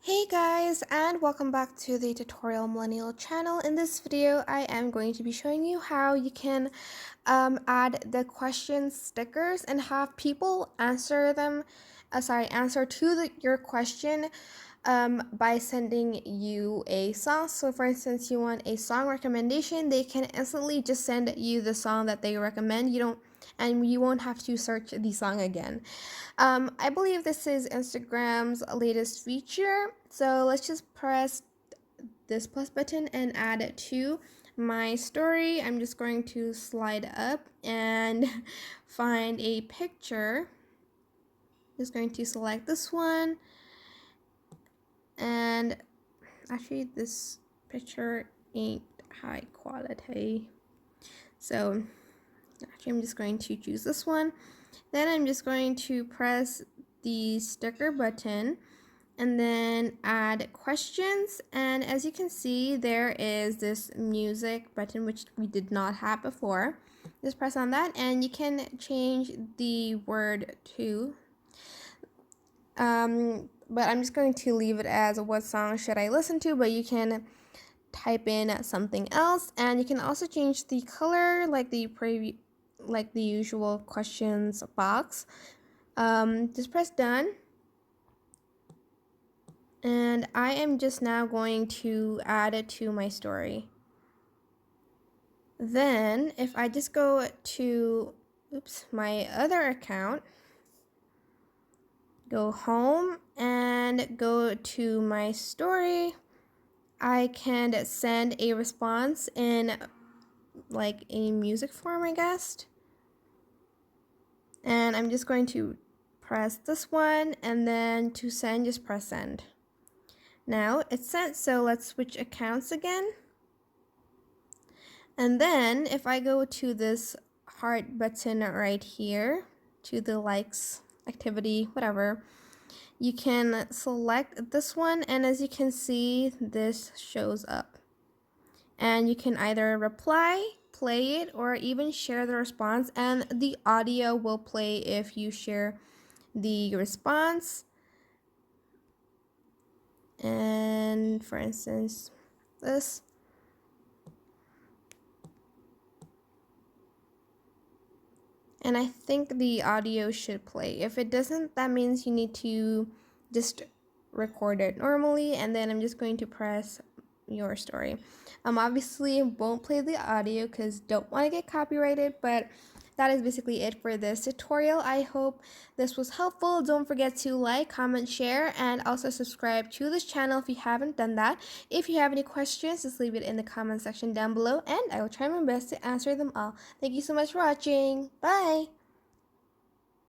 Hey guys, and welcome back to the Tutorial Millennial channel. In this video, I am going to be showing you how you can add the question stickers and have people answer them, answer to your question by sending you a song. So for instance, you want a song recommendation, they can instantly just send you the song that they recommend. You won't have to search the song again. I believe this is Instagram's latest feature. So let's just press this plus button and add it to my story. I'm just going to slide up and find a picture. Just going to select this one, and actually this picture ain't high quality, so actually I'm just going to choose this one. Then I'm just going to press the sticker button and then add questions, and as you can see, there is this music button which we did not have before. Just press on that and you can change the word to but I'm just going to leave it as what song should I listen to, but you can type in something else, and you can also change the color like the usual questions box. Just press done, and I am just now going to add it to my story. Then if I just go to my other account, go home and go to my story, I can send a response in like a music form, I guess. And I'm just going to press this one, and then to send, just press send. Now it's sent, so let's switch accounts again. And then if I go to this heart button right here, to the likes, activity, whatever, you can select this one, and as you can see, this shows up. And you can either reply, play it, or even share the response, and the audio will play if you share the response. And for instance, this. And I think the audio should play. If it doesn't, that means you need to just record it normally, and then I'm just going to press your story. Obviously won't play the audio because don't want to get copyrighted, but that is basically it for this tutorial. I hope this was helpful. Don't forget to like, comment, share, and also subscribe to this channel if you haven't done that. If you have any questions, just leave it in the comment section down below, and I will try my best to answer them all. Thank you so much for watching. Bye!